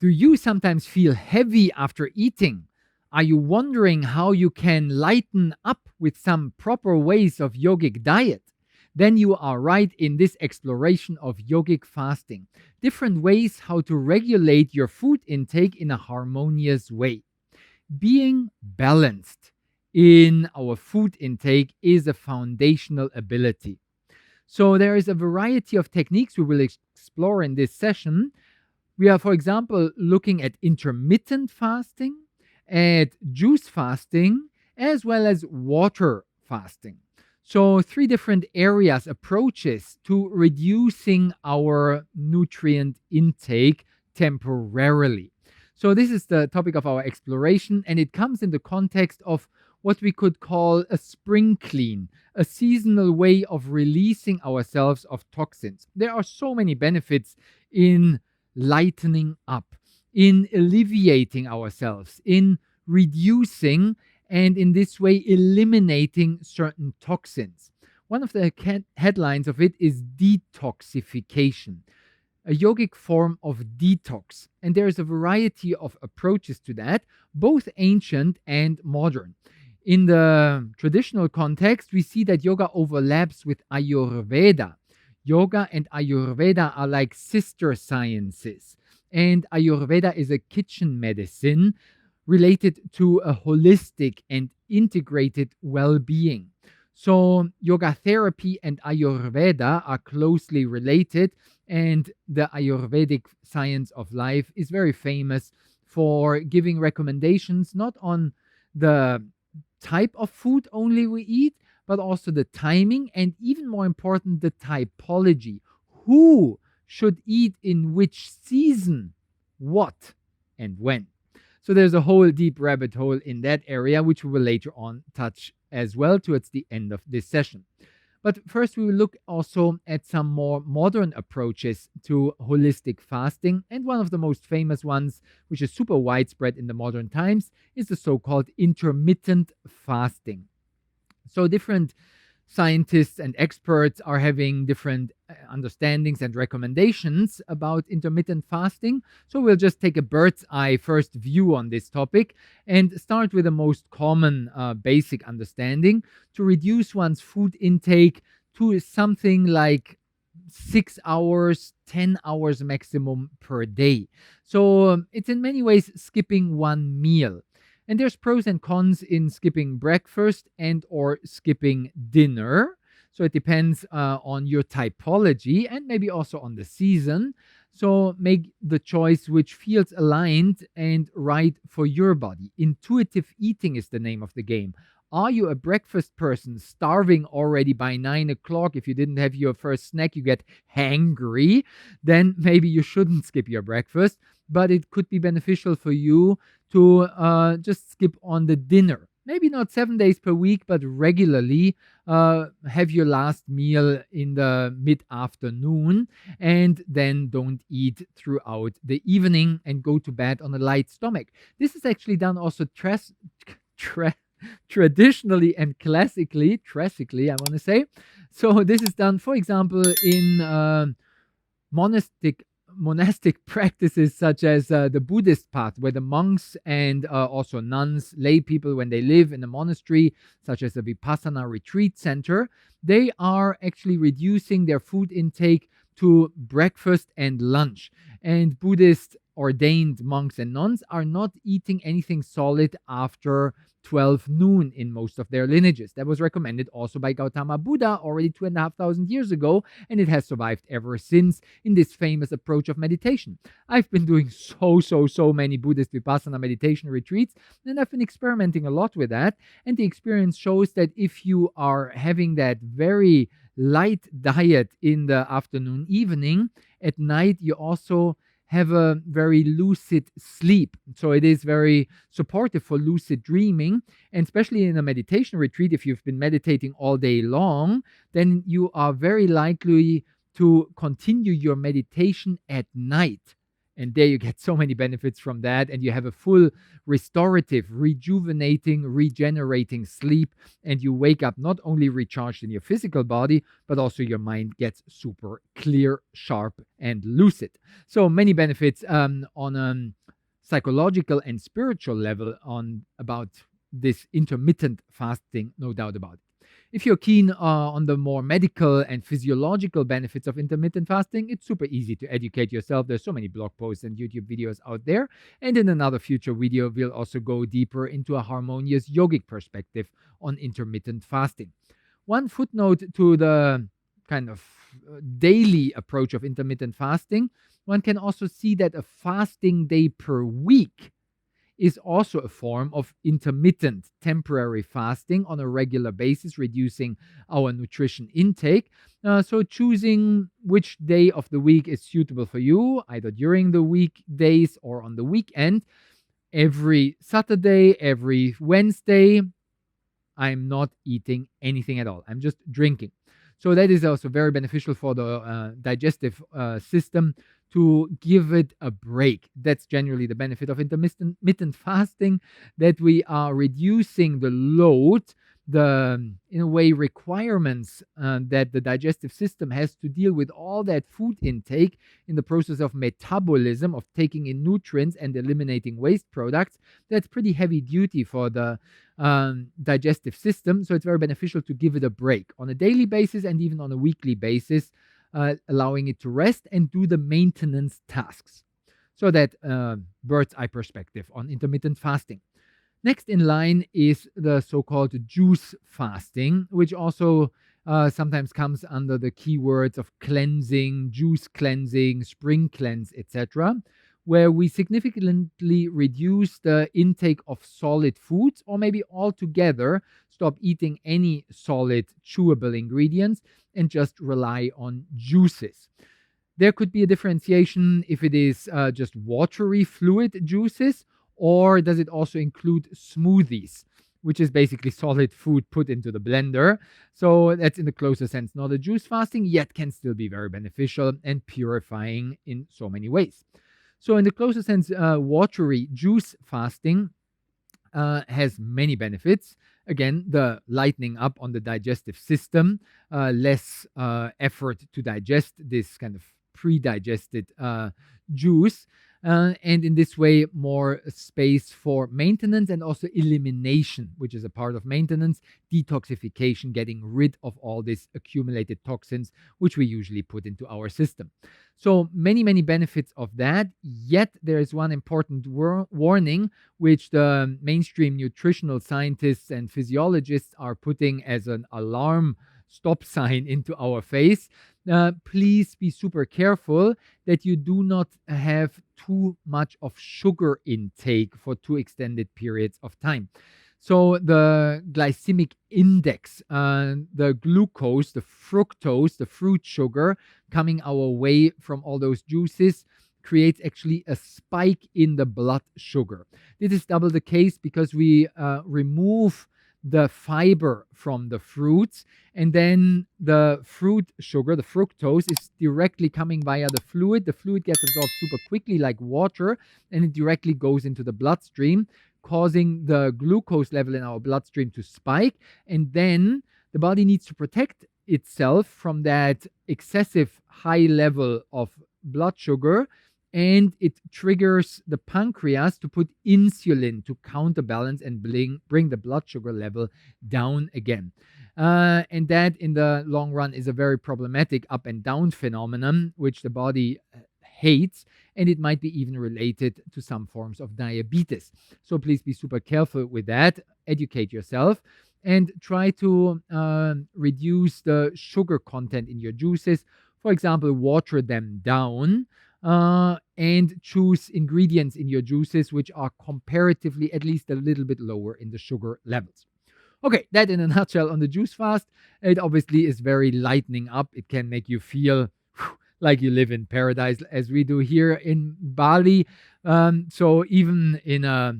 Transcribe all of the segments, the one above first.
Do you sometimes feel heavy after eating? Are you wondering how you can lighten up with some proper ways of yogic diet? Then you are right in this exploration of yogic fasting. Different ways how to regulate your food intake in a harmonious way. Being balanced in our food intake is a foundational ability. So there is a variety of techniques we will explore in this session. We are, for example, looking at intermittent fasting, at juice fasting, as well as water fasting. So, three different areas, approaches to reducing our nutrient intake temporarily. So, this is the topic of our exploration, and it comes in the context of what we could call a spring clean, a seasonal way of releasing ourselves of toxins. There are so many benefits in lightening up, in alleviating ourselves, in reducing, and in this way eliminating certain toxins. One of the headlines of it is detoxification, a yogic form of detox. And there is a variety of approaches to that, both ancient and modern. In the traditional context, we see that yoga overlaps with Ayurveda. Yoga and Ayurveda are like sister sciences. And Ayurveda is a kitchen medicine related to a holistic and integrated well being. So, yoga therapy and Ayurveda are closely related, and the Ayurvedic science of life is very famous for giving recommendations not on the type of food only we eat, but also the timing, and even more important, the typology. Who should eat in which season, what, and when. So there's a whole deep rabbit hole in that area, which we will later on touch as well towards the end of this session. But first, we will look also at some more modern approaches to holistic fasting. And one of the most famous ones, which is super widespread in the modern times, is the so called intermittent fasting. So, different scientists and experts are having different understandings and recommendations about intermittent fasting. So we'll just take a bird's eye first view on this topic and start with the most common basic understanding to reduce one's food intake to something like 6 hours, 10 hours maximum per day. So it's in many ways skipping one meal. And there's pros and cons in skipping breakfast and or skipping dinner. So it depends on your typology and maybe also on the season. So make the choice which feels aligned and right for your body. Intuitive eating is the name of the game. Are you a breakfast person, starving already by 9 o'clock? If you didn't have your first snack, you get hangry. Then maybe you shouldn't skip your breakfast. But it could be beneficial for you to just skip on the dinner. Maybe not 7 days per week, but regularly have your last meal in the mid-afternoon and then don't eat throughout the evening and go to bed on a light stomach. This is actually done also traditionally and classically, I want to say. So this is done, for example, in monastic practices such as the Buddhist path, where the monks and also nuns, lay people, when they live in a monastery, such as a Vipassana retreat center, they are actually reducing their food intake to breakfast and lunch. And Buddhist ordained monks and nuns are not eating anything solid after 12 noon in most of their lineages. That was recommended also by Gautama Buddha already 2,500 years ago, and it has survived ever since in this famous approach of meditation. I've been doing so many Buddhist Vipassana meditation retreats, and I've been experimenting a lot with that. And the experience shows that if you are having that very light diet in the afternoon, evening, at night you also have a very lucid sleep. So it is very supportive for lucid dreaming. And especially in a meditation retreat, if you've been meditating all day long, then you are very likely to continue your meditation at night. And there you get so many benefits from that. And you have a full restorative, rejuvenating, regenerating sleep. And you wake up not only recharged in your physical body, but also your mind gets super clear, sharp, and lucid. So many benefits on a psychological and spiritual level on about this intermittent fasting, no doubt about it. If you're keen on the more medical and physiological benefits of intermittent fasting, it's super easy to educate yourself. There's so many blog posts and YouTube videos out there. And in another future video, we'll also go deeper into a harmonious yogic perspective on intermittent fasting. One footnote to the kind of daily approach of intermittent fasting, one can also see that a fasting day per week is also a form of intermittent temporary fasting on a regular basis, reducing our nutrition intake. So choosing which day of the week is suitable for you, either during the weekdays or on the weekend. Every Saturday, every Wednesday, I'm not eating anything at all. I'm just drinking. So that is also very beneficial for the digestive system to give it a break. That's generally the benefit of intermittent fasting, that we are reducing the load, the, in a way, requirements that the digestive system has to deal with all that food intake in the process of metabolism, of taking in nutrients and eliminating waste products. That's pretty heavy duty for the digestive system. So it's very beneficial to give it a break on a daily basis and even on a weekly basis, allowing it to rest and do the maintenance tasks. So that bird's eye perspective on intermittent fasting. Next in line is the so-called juice fasting, which also sometimes comes under the keywords of cleansing, juice cleansing, spring cleanse, etc., where we significantly reduce the intake of solid foods, or maybe altogether stop eating any solid chewable ingredients and just rely on juices. There could be a differentiation if it is just watery fluid juices, or does it also include smoothies, which is basically solid food put into the blender. So that's in the closer sense not a juice fasting, yet can still be very beneficial and purifying in so many ways. So in the closer sense, watery juice fasting has many benefits. Again, the lightening up on the digestive system, less effort to digest this kind of pre-digested juice. And in this way, more space for maintenance and also elimination, which is a part of maintenance, detoxification, getting rid of all these accumulated toxins, which we usually put into our system. So many, many benefits of that. Yet there is one important warning, which the mainstream nutritional scientists and physiologists are putting as an alarm stop sign into our face. Please be super careful that you do not have too much of sugar intake for too extended periods of time. So the glycemic index, the glucose, the fructose, the fruit sugar coming our way from all those juices creates actually a spike in the blood sugar. This is double the case because we remove the fiber from the fruits, and then the fruit sugar, the fructose, is directly coming via the fluid. The fluid gets absorbed super quickly like water, and it directly goes into the bloodstream, causing the glucose level in our bloodstream to spike. And then the body needs to protect itself from that excessive high level of blood sugar, and it triggers the pancreas to put insulin to counterbalance and bring the blood sugar level down again. And that in the long run is a very problematic up and down phenomenon, which the body hates, and it might be even related to some forms of diabetes. So please be super careful with that. Educate yourself and try to reduce the sugar content in your juices. For example, water them down. And choose ingredients in your juices which are comparatively at least a little bit lower in the sugar levels. Okay, that in a nutshell on the juice fast. It obviously is very lightening up. It can make you feel like you live in paradise as we do here in Bali. So even in a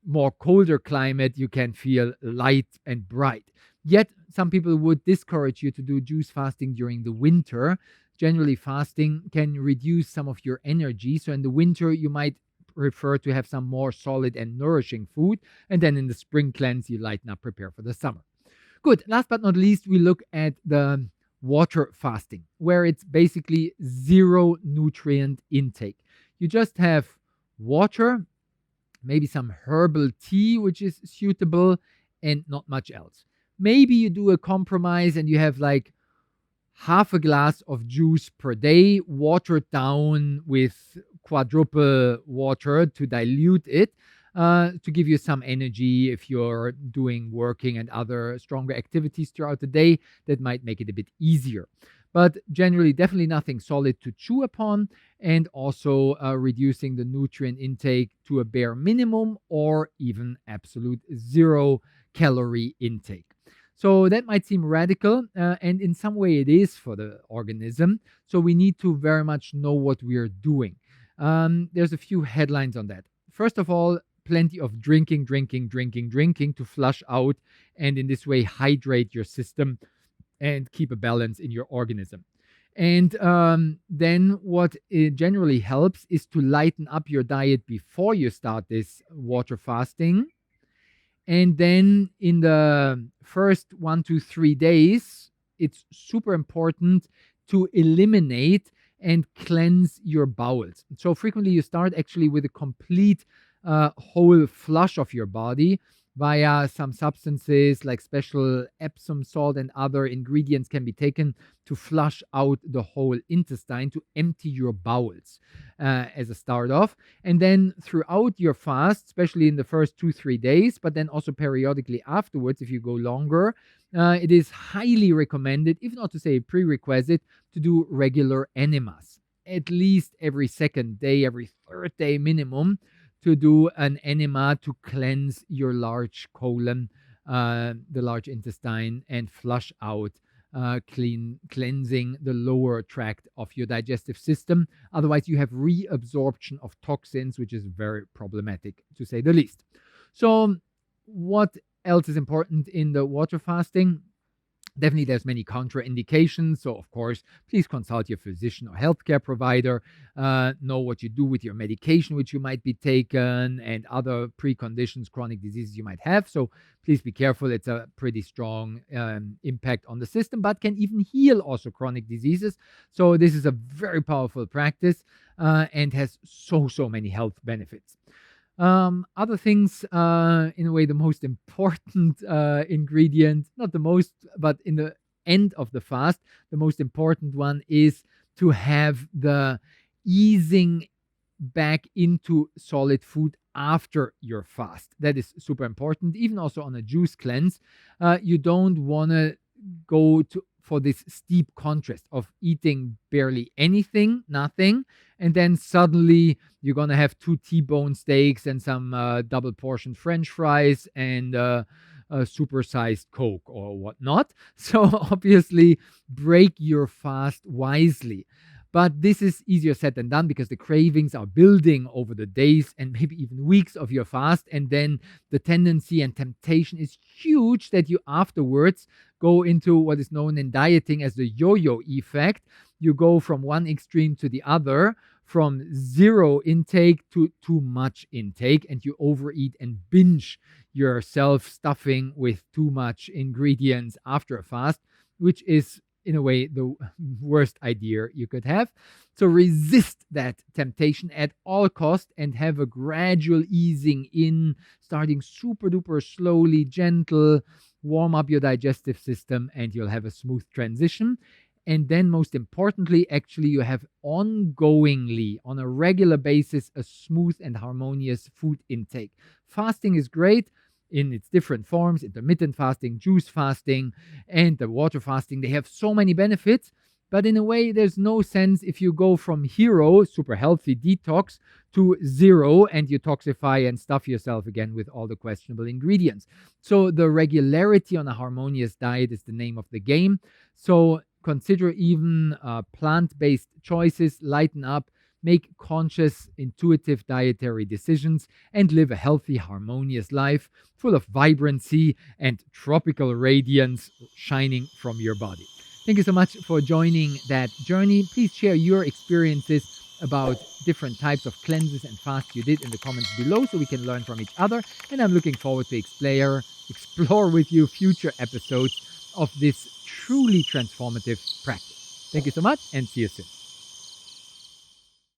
more colder climate, you can feel light and bright. Yet some people would discourage you to do juice fasting during the winter generally fasting can reduce some of your energy. So in the winter, you might prefer to have some more solid and nourishing food. And then in the spring cleanse, you lighten up, prepare for the summer. Good. Last but not least, we look at the water fasting, where it's basically zero nutrient intake. You just have water, maybe some herbal tea, which is suitable, and not much else. Maybe you do a compromise and you have like half a glass of juice per day, watered down with quadruple water to dilute it, to give you some energy if you're doing working and other stronger activities throughout the day. That might make it a bit easier. But generally, definitely nothing solid to chew upon, and also reducing the nutrient intake to a bare minimum or even absolute zero calorie intake. So that might seem radical, and in some way it is for the organism. So we need to very much know what we are doing. There's a few headlines on that. First of all, plenty of drinking to flush out, and in this way hydrate your system and keep a balance in your organism. And then what it generally helps is to lighten up your diet before you start this water fasting. And then in the first 1 to 3 days, it's super important to eliminate and cleanse your bowels. So frequently you start actually with a complete whole flush of your body via some substances like special Epsom salt, and other ingredients can be taken to flush out the whole intestine, to empty your bowels as a start off. And then throughout your fast, especially in the first 2 3 days, but then also periodically afterwards, if you go longer, it is highly recommended, if not to say a prerequisite, to do regular enemas. At least every second day, every third day minimum, to do an enema to cleanse your large colon, the large intestine, and flush out, cleansing the lower tract of your digestive system. Otherwise, you have reabsorption of toxins, which is very problematic, to say the least. So, what else is important in the water fasting? Definitely, there's many contraindications. So, of course, please consult your physician or healthcare provider. Know what you do with your medication, which you might be taken, and other preconditions, chronic diseases you might have. So, please be careful. It's a pretty strong impact on the system, but can even heal also chronic diseases. So, this is a very powerful practice and has so many health benefits. Other things, in a way, the most important ingredient, not the most, but in the end of the fast, the most important one is to have the easing back into solid food after your fast. That is super important. Even also on a juice cleanse, you don't want to go to for this steep contrast of eating barely anything, nothing, and then suddenly you're gonna have 2 T-bone steaks and some double portion French fries and a supersized Coke or whatnot. So obviously, break your fast wisely. But this is easier said than done, because the cravings are building over the days and maybe even weeks of your fast. And then the tendency and temptation is huge that you afterwards go into what is known in dieting as the yo-yo effect. You go from one extreme to the other, from zero intake to too much intake, and you overeat and binge yourself, stuffing with too much ingredients after a fast, which is in a way the worst idea you could have. So resist that temptation at all cost and have a gradual easing in, starting super duper slowly, gentle. Warm up your digestive system and you'll have a smooth transition. And then most importantly, actually, you have ongoingly, on a regular basis, a smooth and harmonious food intake. Fasting is great in its different forms: intermittent fasting, juice fasting, and the water fasting. They have so many benefits, but in a way, there's no sense if you go from hero, super healthy detox, to zero and you toxify and stuff yourself again with all the questionable ingredients. So the regularity on a harmonious diet is the name of the game. So consider even plant-based choices, lighten up, make conscious, intuitive dietary decisions, and live a healthy, harmonious life full of vibrancy and tropical radiance shining from your body. Thank you so much for joining that journey. Please share your experiences about different types of cleanses and fasts you did in the comments below so we can learn from each other. And I'm looking forward to explore with you future episodes of this truly transformative practice. Thank you so much and see you soon.